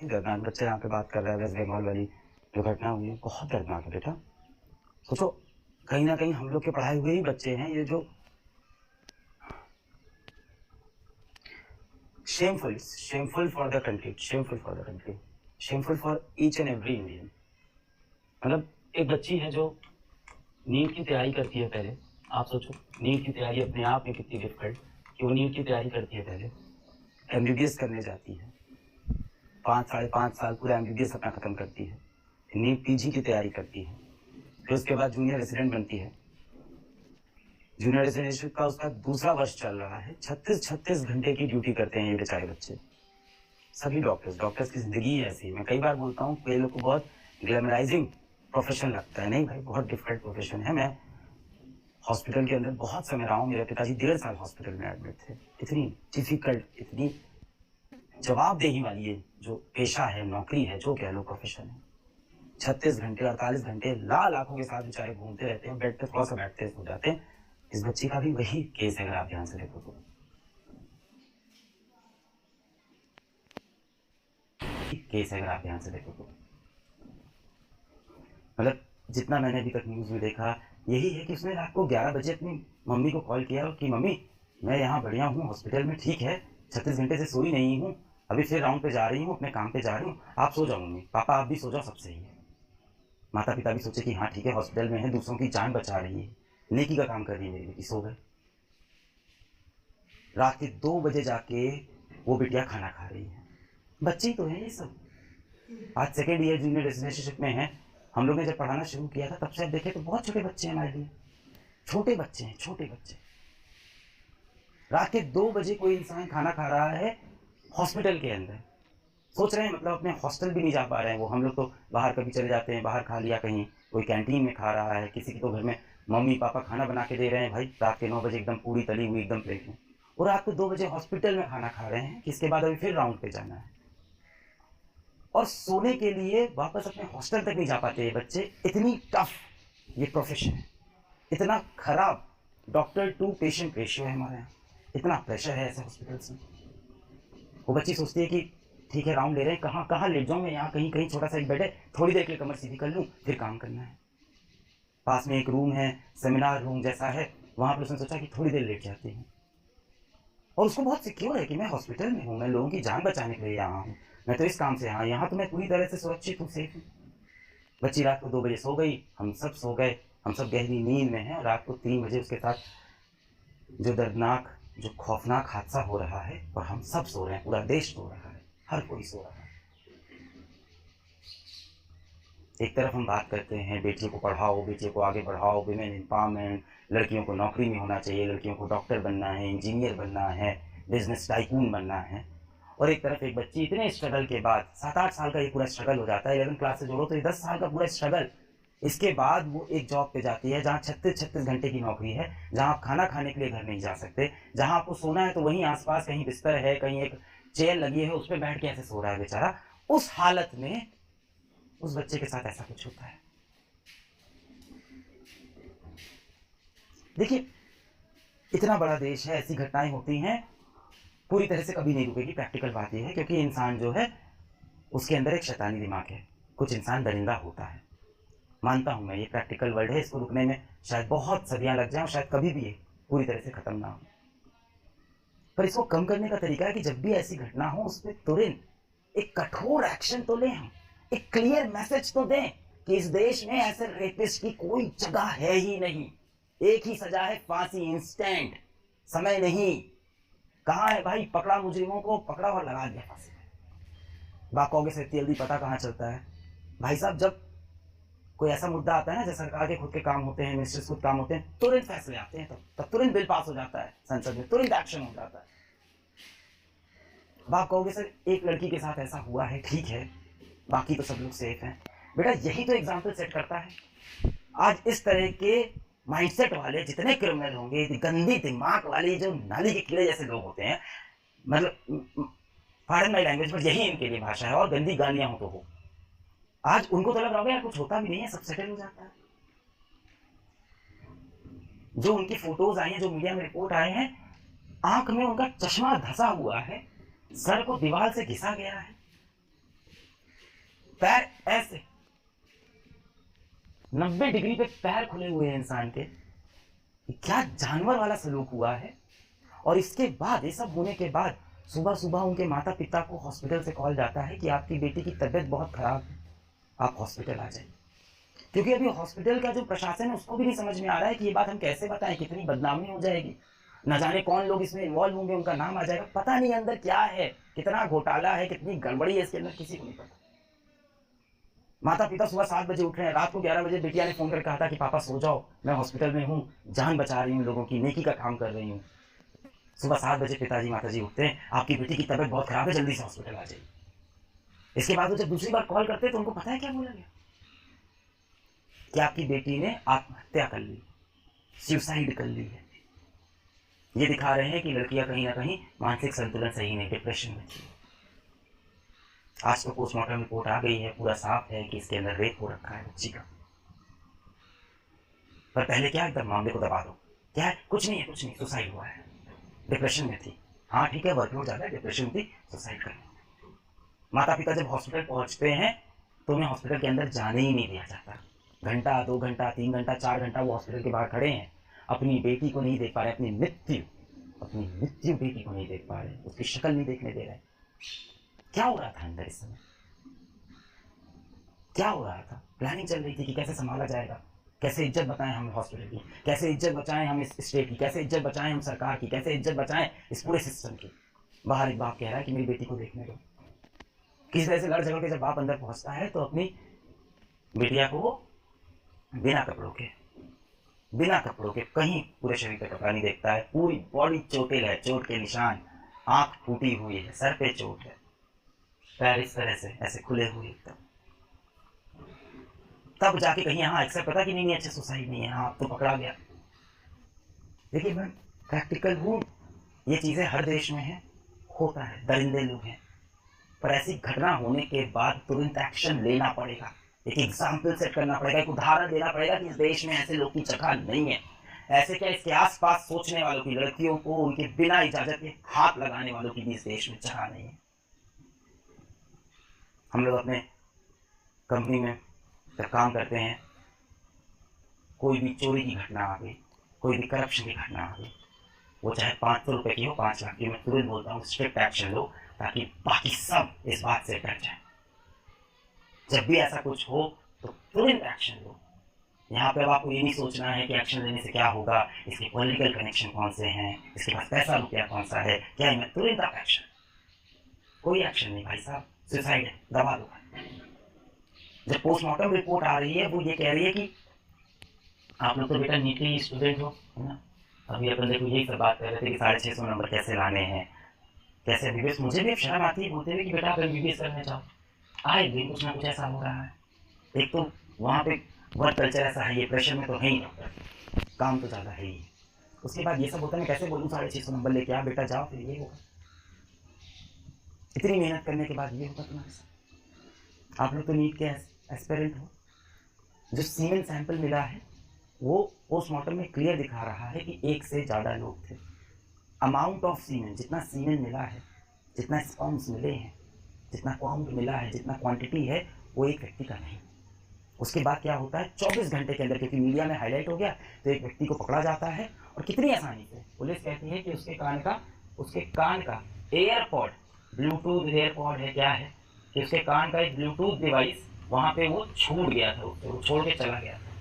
दर्दनाक बच्चा यहाँ पे बात कर रहा है, वेस्ट बंगाल वाली जो घटना हुई है, बहुत दर्दनाक है बेटा। सोचो, कहीं न कहीं हम लोग के पढ़ाए हुए ही बच्चे हैं ये जो shameful for the country, shameful for each and every Indian. मतलब एक बच्ची है जो नीट की तैयारी करती है पहले, आप सोचो नीट की तैयारी अपने आप में कितनी डिफिकल्ट कि वो नीट की तैयारी करती है पहले, एमबीबीएस करने जाती है, 5 साढ़े 5 साल पूरा एमबीबीएस अपना खत्म करती है, नीट पीजी की तैयारी करती है, फिर उसके बाद जूनियर रेसिडेंट बनती है। जूनियर रेसिडेंट का उसका दूसरा वर्ष चल रहा है, 36 घंटे की ड्यूटी करते हैं ये बेचारे बच्चे। सभी डॉक्टर्स की जिंदगी ही ऐसी है। मैं कई बार बोलता हूँ कई लोग को बहुत ग्लैमराइजिंग प्रोफेशन लगता है, नहीं भाई बहुत डिफिकल्ट प्रोफेशन है। मैं हॉस्पिटल के अंदर बहुत समय रहा हूँ, मेरे पिताजी 1.5 साल हॉस्पिटल में एडमिट थे। इतनी डिफिकल्ट, इतनी जवाबदेही वाली ये जो पेशा है, नौकरी है, जो कह लो प्रोफेशन है। 36 घंटे 48 घंटे लाल आंखों के साथ बेचारे घूमते रहते हैं, बेड पे थोड़ा सा बैठते सो जाते हैं। इस बच्ची का भी वही केस है, अगर आप ध्यान से देखो तो मतलब जितना मैंने अभी तक न्यूज में देखा यही है कि उसने रात को 11 बजे अपनी मम्मी को कॉल किया कि मम्मी मैं यहाँ बढ़िया हूँ, हॉस्पिटल में ठीक है, 36 घंटे से सोई नहीं हूँ, अभी फिर राउंड पे जा रही हूँ, अपने काम पे जा रही हूँ, आप सो जाओ मम्मी, पापा आप भी सो जाओ, सब सही है। माता पिता भी सोचे कि हाँ ठीक है, हॉस्पिटल में है, दूसरों की जान बचा रही है, नेकी का काम कर रही है मेरी बेटी, सो गए। रात के 2 बजे जाके वो बिटिया खाना खा रही है। बच्चे तो हैं ये सब। आज सेकेंड ईयर जूनियर रेजिडेंशियप में है। हम लोग ने जब पढ़ाना शुरू किया था तब से आप देखे तो बहुत छोटे बच्चे हैं हमारे लिए, छोटे बच्चे हैं, छोटे बच्चे। रात के 2 बजे कोई इंसान खाना खा रहा है हॉस्पिटल के अंदर, सोच रहे हैं मतलब अपने हॉस्टल भी नहीं जा पा रहे हैं वो। हम लोग तो बाहर कभी चले जाते हैं, बाहर खा लिया, कहीं कोई कैंटीन में खा रहा है, किसी के तो घर में मम्मी पापा खाना बना के दे रहे हैं, भाई रात के 9 बजे एकदम पूरी तली हुई एकदम प्लेट में, और रात को 2 बजे हॉस्पिटल में खाना खा रहे हैं, किसके बाद अभी फिर राउंड पे जाना है, और सोने के लिए वापस अपने हॉस्टल तक नहीं जा पाते ये बच्चे। इतनी टफ ये प्रोफेशन है, इतना खराब डॉक्टर टू पेशेंट रेशियो है हमारे यहाँ, इतना प्रेशर है ऐसे हॉस्पिटल्स में। वो बच्ची सोचती है कि ठीक है राउंड ले रहे हैं, कहाँ कहाँ लेट जाऊँ मैं, यहाँ कहीं कहीं छोटा सा एक बेड है, थोड़ी देर के लिए कमर सीधी कर लूँ, फिर काम करना है। पास में एक रूम है, सेमिनार रूम जैसा है, वहाँ पर उसने सोचा कि थोड़ी देर लेट जाती हूँ, और उसको बहुत सिक्योर है कि मैं हॉस्पिटल में हूँ, मैं लोगों की जान बचाने के लिए यहाँ हूँ, मैं तो इस काम से यहाँ तो मैं पूरी तरह से सुरक्षित हूँ, सेफ हूँ। बच्ची रात को 2 बजे सो गई, हम सब सो गए, हम सब गहरी नींद में हैं। रात को 3 बजे उसके साथ जो दर्दनाक, जो खौफनाक हादसा हो रहा है, और हम सब सो रहे हैं, पूरा देश सो रहा है, हर कोई सो रहा है। एक तरफ हम बात करते हैं बेटियों को पढ़ाओ, बेटियों को आगे बढ़ाओ, विमेन एम्पावरमेंट, लड़कियों को नौकरी में होना चाहिए, लड़कियों को डॉक्टर बनना है, इंजीनियर बनना है, बिजनेस टाइकून बनना है, और एक तरफ एक बच्ची इतने स्ट्रगल के बाद 7-8 साल का ये पूरा स्ट्रगल हो जाता है, 11 क्लास से जोड़ो तो ये 10 साल का पूरा स्ट्रगल, इसके बाद वो एक जॉब पे जाती है जहाँ 36 घंटे की नौकरी है, जहाँ आप खाना खाने के लिए घर नहीं जा सकते, जहाँ आपको सोना है तो वहीं आसपास कहीं बिस्तर है, कहीं एक चेयर लगी है, उस पर बैठ के ऐसे सो रहा है बेचारा। उस हालत में उस बच्चे के साथ ऐसा कुछ होता है। देखिए इतना बड़ा देश है, ऐसी घटनाएं होती हैं, पूरी तरह से कभी नहीं रुकेगी। प्रैक्टिकल बात यह है क्योंकि इंसान जो है उसके अंदर एक शैतानी दिमाग है, कुछ इंसान दरिंदा होता है, मानता हूं मैं, ये प्रैक्टिकल वर्ल्ड है, इसको रुकने में शायद बहुत सदियां लग जाएं और शायद कभी भी ये पूरी तरह से खत्म ना हो, पर इसको कम करने का तरीका है कि जब भी ऐसी घटना हो उस पर तुरंत एक कठोर एक्शन तो लें, हम एक क्लियर मैसेज तो दें कि इस देश में ऐसे रेपिस्ट की कोई जगह है ही नहीं, एक ही सजा है, फांसी, इंस्टेंट, समय नहीं। कहाँ है भाई, पकड़ा मुजरिमों को, पकड़ा और लगा दिया फांसी। बाप कहोगे से जल्दी पता कहाँ चलता है भाई साहब, जब कोई ऐसा मुद्दा आता है ना, जैसे सरकार के खुद के काम होते हैं, मिनिस्टर्स खुद काम होते हैं, तुरंत फैसले आते हैं, तब तुरंत बिल पास हो जाता है संसद में, तुरंत एक्शन हो जाता है। बाप कहोगे सर एक लड़की के साथ ऐसा हुआ है, ठीक है, बाकी तो सब लोग सेफ हैं। बेटा यही तो एग्जाम्पल सेट करता है। आज इस तरह के माइंडसेट वाले जितने क्रिमिनल होंगे, गंदी दिमाग वाले जो नाली के कीड़े जैसे लोग होते हैं, मतलब पार्डन माय लैंग्वेज, पर यही इनके लिए भाषा है, और गंदी गालियां हो तो हो, आज उनको तो लग रहा होगा यार कुछ होता भी नहीं है, सब सेटल हो जाता है। जो उनकी फोटोज आई हैं, जो मीडिया में रिपोर्ट आए हैं, आंख में उनका चश्मा धंसा हुआ है, सर को दीवार से घिसा गया है, पैर ऐसे 90 डिग्री पे पैर खुले हुए हैं इंसान के, क्या जानवर वाला सलूक हुआ है। और इसके बाद, ये सब होने के बाद, सुबह सुबह उनके माता पिता को हॉस्पिटल से कॉल जाता है कि आपकी बेटी की तबीयत बहुत खराब है, आप हॉस्पिटल आ जाइए। क्योंकि अभी हॉस्पिटल का जो प्रशासन है उसको भी नहीं समझ में आ रहा है कि ये बात हम कैसे बताएं, कितनी बदनामी हो जाएगी, न जाने कौन लोग इसमें इन्वॉल्व होंगे, उनका नाम आ जाएगा, पता नहीं अंदर क्या है, कितना घोटाला है, कितनी गड़बड़ी है इसके अंदर, किसी को नहीं पता। माता पिता सुबह 7 बजे उठ रहे हैं, रात को 11 बजे बेटिया ने फोन करके कहा था कि पापा सो जाओ, मैं हॉस्पिटल में हूँ, जान बचा रही हूँ, लोगों की नेकी का काम कर रही हूँ। सुबह 7 बजे पिताजी माताजी उठते हैं, आपकी बेटी की तबीयत बहुत खराब है, जल्दी से हॉस्पिटल आ जाइए। इसके बाद वो जब दूसरी बार कॉल करते हैं तो उनको पता है क्या बोला गया, कि आपकी बेटी ने आत्महत्या कर ली, सुसाइड कर ली है। ये दिखा रहे हैं कि लड़कियां कहीं ना कहीं मानसिक संतुलन सही नहीं, डिप्रेशन में थी। आज तो पोस्टमार्टम रिपोर्ट आ गई है, पूरा साफ है कि इसके अंदर रेप हो रखा है बच्ची का। पर पहले क्या एकदम मामले को दबा दो, क्या है, कुछ नहीं है, कुछ नहीं, सुसाइड हुआ है, डिप्रेशन में थी। हाँ ठीक है, वर्कलोड ज़्यादा है, डिप्रेशन थी, सुसाइड कर ली। माता पिता जब हॉस्पिटल पहुंचते हैं तो उन्हें हॉस्पिटल के अंदर जाने ही नहीं दिया जाता। घंटा, 2 घंटा, 3 घंटा, 4 घंटा वो हॉस्पिटल के बाहर खड़े हैं, अपनी बेटी को नहीं देख पा रहे, अपनी मृत्यु बेटी को नहीं देख पा रहे, उसकी शक्ल नहीं देखने दे रहे। क्या हो रहा था अंदर इस समय, क्या हो रहा था? प्लानिंग चल रही थी कि कैसे संभाला जाएगा, कैसे इज्जत बचाएं हम हॉस्पिटल की, कैसे इज्जत बचाएं हम इस स्टेट की, कैसे इज्जत बचाएं हम सरकार की, कैसे इज्जत बचाएं इस पूरे सिस्टम की। बाहर एक बाप कह रहा है कि मेरी बेटी को देखने दो। किसी तरह से लड़ झगड़ के जब बाप अंदर पहुंचता है तो अपनी बेटिया को बिना कपड़ों के कहीं पूरे शरीर पे कपड़ा नहीं देखता है, पूरी बॉडी चोटिल है, चोट के निशान, आंख फूटी हुई है, सर पे चोट है, पैर इस तरह से ऐसे खुले हुए एकदम। तब जाके कहीं यहाँ एक्सेप्ट पता कि नहीं अच्छा सुसाइड नहीं है, हाँ तो पकड़ा गया। देखिए मैं प्रैक्टिकल हूँ, ये चीज़ें हर देश में है, होता है, दरिंदे लोग हैं, पर ऐसी घटना होने के बाद तुरंत एक्शन लेना पड़ेगा, एक एग्जाम्पल सेट करना पड़ेगा, एक उदाहरण देना पड़ेगा कि इस देश में ऐसे लोग की जगह नहीं है। ऐसे क्या, इसके आसपास सोचने वालों की, लड़कियों को उनके बिना इजाजत के हाथ लगाने वालों की भी इस देश में जगह नहीं है। हम लोग अपने कंपनी में जब काम करते हैं, कोई भी चोरी की घटना आ गई, कोई भी करप्शन की घटना आ गई, वो चाहे 500 रुपए की हो, 5 लाख की, मैं तुरंत बोलता हूँ स्ट्रिक्ट एक्शन लो, ताकि बाकी सब इस बात से डर जाए। जब भी ऐसा कुछ हो तो तुरंत एक्शन लो। यहाँ पे अब आपको ये नहीं सोचना है कि एक्शन लेने से क्या होगा, इसके पॉलिटिकल कनेक्शन कौन से हैं, इसके पास पैसा रुपया कौन सा है, क्या है, मैं तुरंत आप एक्शन। कोई एक्शन नहीं भाई साहब, सुसाइड है, दबा दो। जब पोस्टमार्टम रिपोर्ट आ रही है वो ये कह रही है कि आप लोग तो बेटा नीट के स्टूडेंट हो, है ना, अभी अपन देखो यही सब बात कर रहे थे कि 650 नंबर कैसे लाने हैं, कैसे एमबीबीएस। मुझे भी शर्म आती है बोलते हुए कि बेटा आप एमबीबीएस करने जाओ, आए दिन कुछ ना कुछ ऐसा हो रहा है। एक तो वहाँ पे वर्क कल्चर ऐसा है, ये प्रेशर में तो है ही डॉक्टर, काम तो ज़्यादा है ही। उसके बाद ये सब होता है, मैं कैसे बोलूँ 650 नंबर लेके आ बेटा जाओ, फिर ये होगा, इतनी मेहनत करने के बाद ये होगा तुम्हारे साथ। आप लोग तो नीट के एस्पिरेंट हो। जो सीमेन सैंपल मिला है वो पोस्टमार्टम में क्लियर दिखा रहा है कि 1 से ज़्यादा लोग थे। अमाउंट ऑफ सीमेन, जितना सीमेन मिला है, जितना स्पर्म्स मिले हैं, जितना काउंट मिला है, जितना क्वांटिटी है, वो एक व्यक्ति का नहीं। उसके बाद क्या होता है, 24 घंटे के अंदर, क्योंकि मीडिया में हाईलाइट हो गया, तो एक व्यक्ति को पकड़ा जाता है और कितनी आसानी से पुलिस कहती है कि उसके कान का एयरपॉड, ब्लूटूथ एयरपॉड है, क्या है कि उसके कान का एक ब्लूटूथ डिवाइस वहाँ पे वो छूट गया था, उससे वो छोड़ के चला गया था।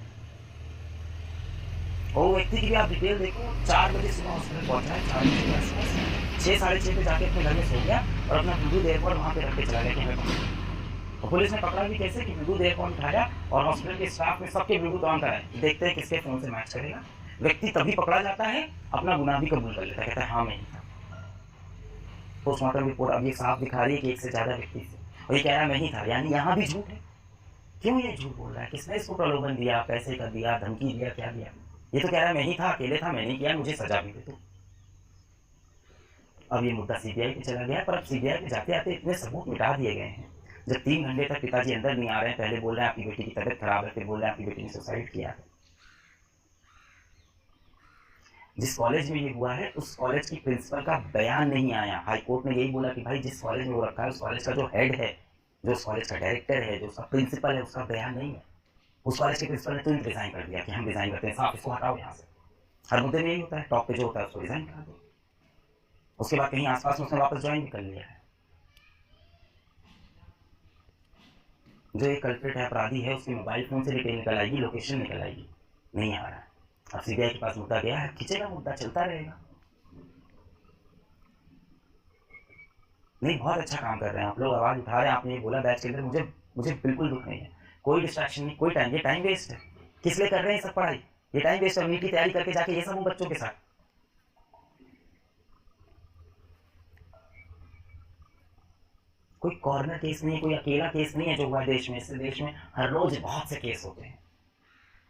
और वो व्यक्ति की भी आप डिटेल देखो, 4 बजे सुबह हॉस्पिटल पहुंचा है, 4 बजे के आसपास, 6-6:30 पे जाके अपने घर में सो गया और अपना ब्लूटूथ एयरपॉड वहाँ पे रख के चला गया कि हमें पकड़ा। और पुलिस ने पकड़ा भी कैसे कि ब्लूटूथ एयरफोन उठाया और हॉस्पिटल के स्टाफ ने सबके ब्लूटूथ ऑन कराए, देखते हैं किसके फोन से मैच करेगा। व्यक्ति तभी पकड़ा जाता है, अपना गुनाह भी कबूल कर लेता है, कहता है हाँ मैं ही था। पोस्टमार्टम रिपोर्ट अब ये साफ दिखा रही है कि 1 से ज़्यादा व्यक्ति से, और ये कह रहा है मैं ही था, यानी यहाँ भी झूठ है। क्यों ये झूठ बोल रहा है, किसने इसको प्रलोभन दिया, पैसे का दिया, धमकी दिया, क्या दिया? ये तो कह रहा है मैं ही था, अकेले था, मैंने किया, मुझे सजा भी दे दो। अब ये मुद्दा सीबीआई पे चला गया, पर अब सीबीआई पे जाते आते इतने सबूत मिटा दिए गए हैं। जब 3 घंटे तक पिताजी अंदर नहीं आ रहे हैं, पहले बोल रहे हैं आपकी बेटी की तबीयत खराब है, फिर बोल रहे हैं आपकी बेटी ने सुसाइड किया है। जिस कॉलेज में ये हुआ है उस कॉलेज की प्रिंसिपल का बयान नहीं आया। हाई कोर्ट ने यही बोला कि भाई जिस कॉलेज में वो रखा है उस कॉलेज का जो हेड है जो उस कॉलेज का डायरेक्टर है, जो उसका प्रिंसिपल है, उसका बयान नहीं है। उस कॉलेज के प्रिंसिपल ने तुरंत रिजाइन कर दिया कि हम रिजाइन करते हैं, साफ इसको हटाओ यहाँ से। हर मुद्दे में यही होता है, टॉप पे जो होता है उसको रिजाइन करा दो। उसके बाद कहीं आसपास में उसने वापस ज्वाइन भी कर लिया है। जो एक कल्प्रिट है, अपराधी है, उसके मोबाइल फोन से डिटेल निकल आएगी, लोकेशन निकल आएगी, नहीं आ रहा है। अब सीबीआई के पास मुद्दा गया है, खींचेगा मुद्दा, चलता रहेगा। नहीं, बहुत अच्छा काम कर रहे हैं आप लोग, आवाज उठा रहे हैं। आपने ये बोला बैच के अंदर, मुझे मुझे बिल्कुल दुख नहीं है, कोई डिस्ट्रैक्शन नहीं, कोई टाइम, ये टाइम वेस्ट है। किस लिए कर रहे हैं सब पढ़ाई? ये टाइम वेस्ट है। नीट की तैयारी करके जाके ये सब उन बच्चों के साथ, कोई कॉर्नर केस नहीं है, कोई अकेला केस नहीं है जो हुआ देश में। इस देश में हर रोज बहुत से केस होते हैं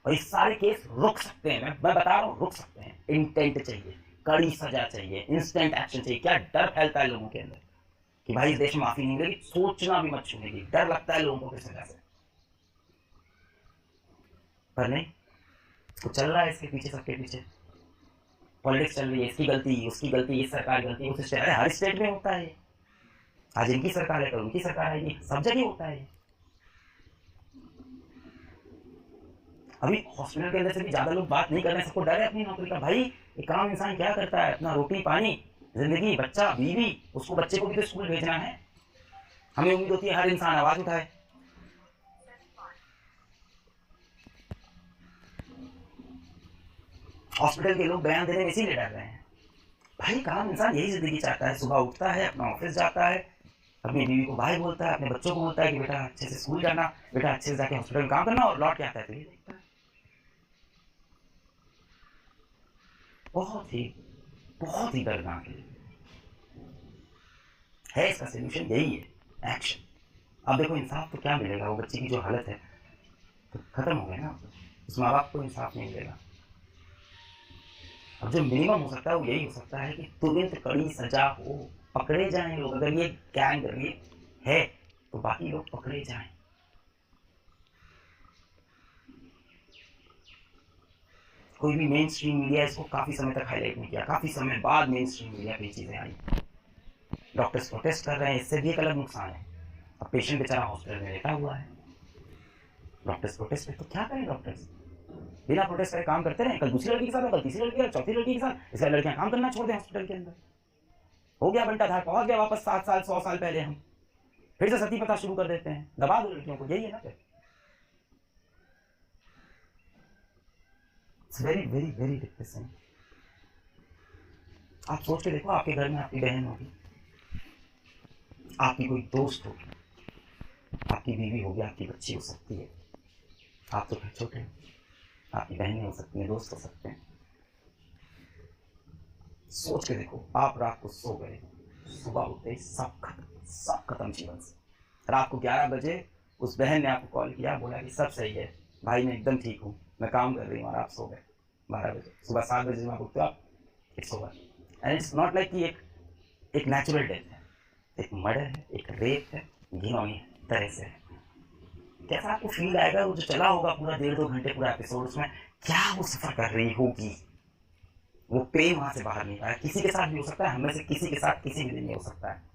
और ये सारे केस रुक सकते हैं। मैं बता रहा हूँ, रुक सकते हैं। इंटेंट चाहिए, कड़ी सजा चाहिए, इंस्टेंट एक्शन चाहिए। क्या डर फैलता है लोगों के अंदर कि भाई इस देश में माफी नहीं मिलेगी, सोचना भी मत छूनेगी। डर लगता है लोगों को किस वजह से, पर नहीं, तो चल रहा है इसके पीछे, सबके पीछे पॉलिटिक्स चल रही है। इसकी गलती, उसकी गलती, इस सरकार की गलती, उस स्टेट, हर स्टेट में होता है। आज इनकी सरकार है, कल उनकी सरकार आएगी, सब जगह होता है। अभी हॉस्पिटल के अंदर से भी ज्यादा लोग बात नहीं कर रहे हैं, सबको डर है अपनी नौकरी का। भाई एक आम इंसान क्या करता है, अपना रोटी पानी, जिंदगी, बच्चा, बीवी, उसको, बच्चे को भी तो स्कूल भेजना है। हमें उम्मीद होती है हर इंसान आवाज उठाए। हॉस्पिटल के लोग बयान देने में इसीलिए डर रहे हैं। भाई काम इंसान यही जिंदगी चाहता है, सुबह उठता है, अपना ऑफिस जाता है, अपनी बीवी को भाई बोलता है, अपने बच्चों को बोलता है कि बेटा अच्छे से स्कूल जाना, बेटा अच्छे से जाके हॉस्पिटल में काम करना, और लौट के आता है तो ये देखता है। बहुत ही दर्दनाक है। इसका सोल्यूशन यही है, एक्शन। अब देखो इंसाफ तो क्या मिलेगा, वो बच्ची की जो हालत है तो खत्म हो गया ना, उस माँ बाप को इंसाफ नहीं मिलेगा। अब जो मिनिमम हो सकता है वो यही हो सकता है कि तुरंत कड़ी सजा हो, पकड़े जाएं लोग। अगर ये गैंग रेप है तो बाकी लोग पकड़े जाएं। कोई भी मेन स्ट्रीम मीडिया इसको काफी समय तक हाईलाइट नहीं किया, काफी समय बाद मेन स्ट्रीम मीडिया पे चीजें आई। डॉक्टर्स प्रोटेस्ट कर रहे हैं, इससे भी एक अलग नुकसान है। अब पेशेंट बेचारा हॉस्पिटल में लेटा हुआ है, डॉक्टर्स प्रोटेस्ट पे, तो क्या करें डॉक्टर्स? बिना प्रोटेस्ट करे काम करते रहे, कल दूसरी लड़की के साथ, कल तीसरी लड़की के साथ, चौथी लड़की के साथ, इसलिए लड़कियां काम करना छोड़ दें हॉस्पिटल के अंदर। हो गया बंटा धार, पहुंच गया वापस 7 साल 100 साल पहले। हम फिर से सती प्रथा शुरू कर देते हैं, दबा दो लड़कियों को, यही है ना फिर। Very very very depressing. आप सोच के देखो, आपके घर में आपकी बहन होगी, आपकी कोई दोस्त होगी, आपकी बीवी होगी, आपकी बच्ची हो सकती है। आप तो फिर छोटे हैं, आपकी बहनें हो सकती हैं, दोस्त हो सकते हैं। सोच के देखो, आप रात को सो गए, सुबह उठते सब खत्म जीवन से। रात को 11 बजे उस बहन ने आपको कॉल किया, बोला कि सब सही है भाई, मैं एकदम ठीक हूँ, मैं काम कर रही हूँ, और आप सो गए 12 बजे। सुबह 7 बजे आप उठते हो, आप it's over. And it's not like कि एक नेचुरल डेथ है, एक मर्डर है, एक रेप है, घिनौनी तरह से है। कैसा आपको फील आएगा? वो जो चला होगा पूरा 1.5-2 घंटे पूरा एपिसोड, उसमें क्या वो सफर कर रही होगी, वो प्रेम वहां से बाहर नहीं आया। किसी के साथ भी हो सकता है, हमें से किसी के साथ किसी भी दिन नहीं हो सकता है।